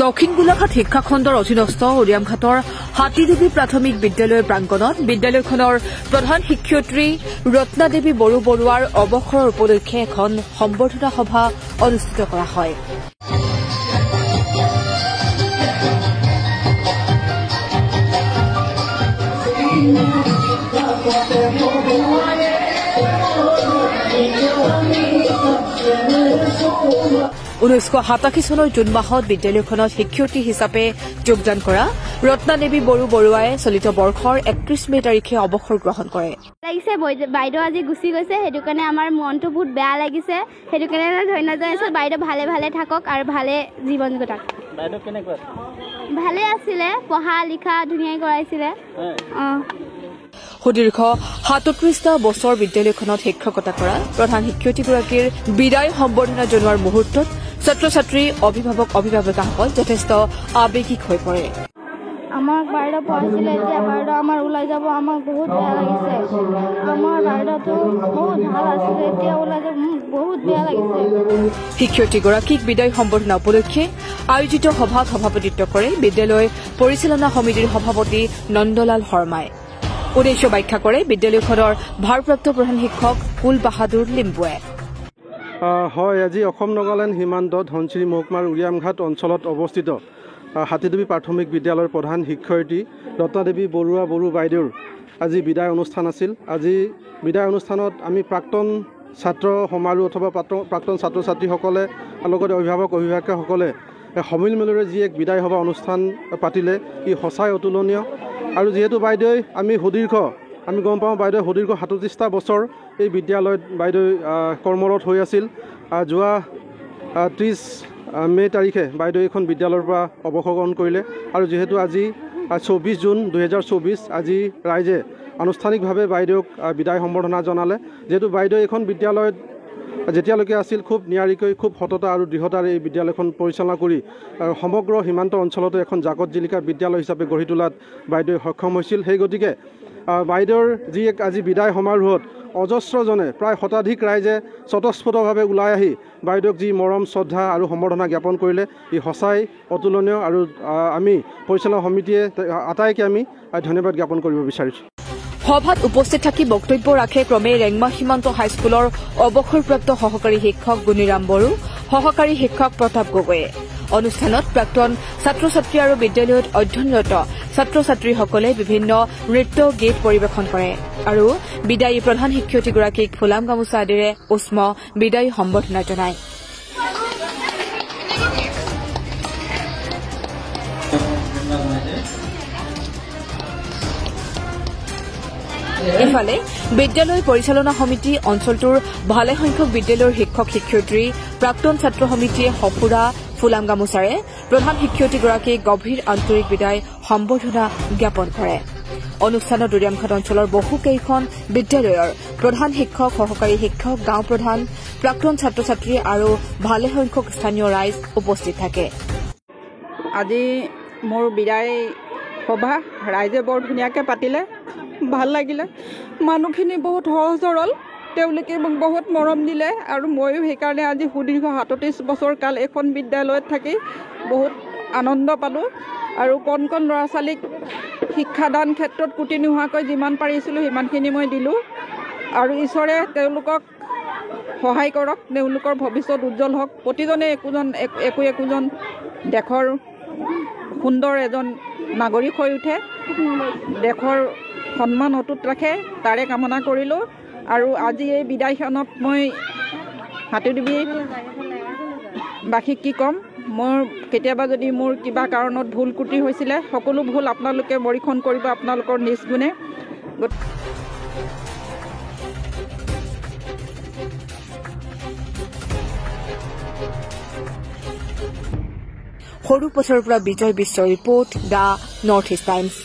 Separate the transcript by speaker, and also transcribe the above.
Speaker 1: দক্ষিণ গোলাঘাট শিক্ষাখণ্ডৰ অধীনস্থ উৰিয়ামঘাটৰ হাতীদেৱী প্ৰাথমিক বিদ্যালয়ৰ প্ৰাংগণত বিদ্যালয়খনৰ প্ৰধান শিক্ষয়িত্ৰী ৰত্নাদেৱী বড়োৱাৰ অৱসৰৰ উপলক্ষে এখন সম্বৰ্ধনা সভা অনুষ্ঠিত কৰা হয়। ঊনৈশ 87 চনৰ জুন মাহত বিদ্যালয়খনত শিক্ষয়িত্ৰী হিচাপে যোগদান কৰা ৰত্নাদেৱী বড়োৱাই চলিত বৰ্ষৰ 31 মে তাৰিখে অৱসৰ গ্ৰহণ কৰে।
Speaker 2: বাইদেউ আজি গুচি গৈছে, সেইটো কাৰণে আমাৰ মনটো বহুত বেয়া লাগিছে। সেইটো কাৰণে ধন্যবাদ জনাইছো। বাইদেউ ভালে ভালে থাকক আৰু ভালে জীৱন কটাওক।
Speaker 3: বাইদেউ কেনেকুৱা?
Speaker 2: ভালে আছিলে, পঢ়া লিখা ধুনীয়াকৈ কৰাইছিলে।
Speaker 1: সুদীৰ্ঘ 37টা বছৰ বিদ্যালয়খনত শিক্ষকতা কৰা প্ৰধান শিক্ষয়িত্ৰীগৰাকীৰ বিদায় সম্বৰ্ধনা জনোৱাৰ মুহূৰ্তত ছাত্ৰ ছাত্ৰী অভিভাৱকসকল যথেষ্ট আৱেগিক হৈ পৰে।
Speaker 2: আমাক বাইদেউ পঢ়াইছিলে, এতিয়া বাইদেউ আমাৰ ওলাই যাব, আমাক বহুত বেয়া লাগিছে। আমাৰ বাইদেউটো বহুত ভাল আছিলে, এতিয়া ওলাই যাব বহুত বেয়া লাগিছে।
Speaker 1: শিক্ষয়িত্ৰীগৰাকীক বিদায় সম্বৰ্ধনা উপলক্ষে আয়োজিত সভাত সভাপতিত্ব কৰে বিদ্যালয় পৰিচালনা সমিতিৰ সভাপতি নন্দলাল শৰ্মাই। উদ্দেশ্য ব্যাখ্যা কৰে বিদ্যালয়খনৰ ভাৰপ্ৰাপ্ত প্ৰধান শিক্ষক কুল বাহাদুৰ লিম্বুৱে।
Speaker 4: হয়, আজি অসম নাগালেণ্ড সীমান্ত ধনচিৰি মহকুমাৰ উৰিয়ামঘাট অঞ্চলত অৱস্থিত হাতীদেৱী প্ৰাথমিক বিদ্যালয়ৰ প্ৰধান শিক্ষয়িত্ৰী ৰত্নাদেৱী বড়ো বাইদেউৰ আজি বিদায় অনুষ্ঠান আছিল। আজি বিদায় অনুষ্ঠানত আমি প্ৰাক্তন ছাত্ৰ সমাৰোহ অথবা প্ৰাক্তন ছাত্ৰ ছাত্ৰীসকলে লগতে অভিভাৱকসকলে সমিলমিলেৰে যি এক বিদায় সভা অনুষ্ঠান পাতিলে, ই সঁচাই অতুলনীয়। আৰু যিহেতু বাইদেউ আমি গম পাওঁ বাইদেউ সুদীৰ্ঘ 37টা বছৰ এই বিদ্যালয়ত বাইদেউ কৰ্মৰত হৈ আছিল। যোৱা 30 মে তাৰিখে বাইদেউ এখন বিদ্যালয়ৰ পৰা অৱসৰ গ্ৰহণ কৰিলে। আৰু যিহেতু আজি 24 জুন 2024 আজি ৰাইজে আনুষ্ঠানিকভাৱে বাইদেউক বিদায় সম্বৰ্ধনা জনালে। যিহেতু বাইদেউ এখন বিদ্যালয়ত যেতিয়ালৈকে আছিল খুব নিয়াৰিকৈ খুব সততা আৰু দৃঢ়তাৰে এই বিদ্যালয়খন পৰিচালনা কৰি সমগ্ৰ সীমান্ত অঞ্চলতে এখন জাকত জিলিকা বিদ্যালয় হিচাপে গঢ়ি তোলাত বাইদেউ সক্ষম হৈছিল। সেই গতিকে বাইদেউৰ যি এক আজি বিদায় সমাৰোহত অজস্ৰজনে প্ৰায় শতাধিক ৰাইজে স্বতঃস্ফূৰ্তভাৱে ওলাই আহি বাইদেউক যি মৰম শ্ৰদ্ধা আৰু সম্বৰ্ধনা জ্ঞাপন কৰিলে, ই সঁচাই অতুলনীয়। আৰু আমি পৰিচালনা সমিতিয়ে আটাইকে আমি ধন্যবাদ জ্ঞাপন কৰিব বিচাৰিছোঁ।
Speaker 1: সভাত উপস্থিত থাকি বক্তব্য ৰাখে ক্ৰমে ৰেংমা সীমান্ত হাইস্কুলৰ অৱসৰপ্ৰাপ্ত সহকাৰী শিক্ষক গুণীৰাম বড়ো, সহকাৰী শিক্ষক প্ৰতাপ গগৈয়ে। অনুষ্ঠানত প্ৰাক্তন ছাত্ৰ ছাত্ৰী আৰু বিদ্যালয়ত অধ্যয়নৰত ছাত্ৰ ছাত্ৰীসকলে বিভিন্ন নৃত্য গীত পৰিৱেশন কৰে আৰু বিদায়ী প্ৰধান শিক্ষয়িত্ৰীগৰাকীক ফুলাম গামোচা আদিৰে উষ্ম বিদায়ী সম্বৰ্ধনা জনায়। ইফালে বিদ্যালয় পৰিচালনা সমিতি অঞ্চলটোৰ ভালেসংখ্যক বিদ্যালয়ৰ শিক্ষক শিক্ষয়িত্ৰী প্ৰাক্তন ছাত্ৰ সমিতিয়ে সফুৰা ফুলাম গামোচাৰে প্ৰধান শিক্ষয়িত্ৰীগৰাকীক গভীৰ আন্তৰিক বিদায় সম্বৰ্ধনা জ্ঞাপন কৰে। অনুষ্ঠানত উৰিয়ামঘাট অঞ্চলৰ বহুকেইখন বিদ্যালয়ৰ প্ৰধান শিক্ষক, সহকাৰী শিক্ষক, গাঁও প্ৰধান, প্ৰাক্তন ছাত্ৰ ছাত্ৰী আৰু ভালেসংখ্যক স্থানীয় ৰাইজ উপস্থিত থাকে।
Speaker 5: আজি মোৰ বিদায় সভা ৰাইজে বৰ ধুনীয়াকৈ পাতিলে, ভাল লাগিলে। মানুহখিনি বহুত সহজ সৰল, তেওঁলোকে মোক বহুত মৰম দিলে আৰু ময়ো সেইকাৰণে আজি সুদীৰ্ঘ 37 বছৰ কাল এখন বিদ্যালয়ত থাকি বহুত আনন্দ পালোঁ। আৰু কণ ল'ৰা ছোৱালীক শিক্ষাদান ক্ষেত্ৰত কুটি নোহোৱাকৈ যিমান পাৰিছিলোঁ সিমানখিনি মই দিলোঁ। আৰু ঈশ্বৰে তেওঁলোকক সহায় কৰক, তেওঁলোকৰ ভৱিষ্যত উজ্জ্বল হওক। প্ৰতিজনে একোজন দেশৰ সুন্দৰ এজন নাগৰিক হৈ উঠে, দেশৰ সন্মান অটুট ৰাখে, তাৰে কামনা কৰিলোঁ। আৰু আজি এই বিদায়খনত মই হাতীদেৱীবাসীক কি ক'ম, মোৰ কেতিয়াবা যদি মোৰ কিবা কাৰণত ভুল ত্ৰুটি হৈছিলে, সকলো ভুল আপোনালোকে মৰীক্ষণ কৰিব আপোনালোকৰ নিজ গুণে।
Speaker 1: সৰু পথৰ পৰা বিজয় বিশ্বৰ report, the north east times.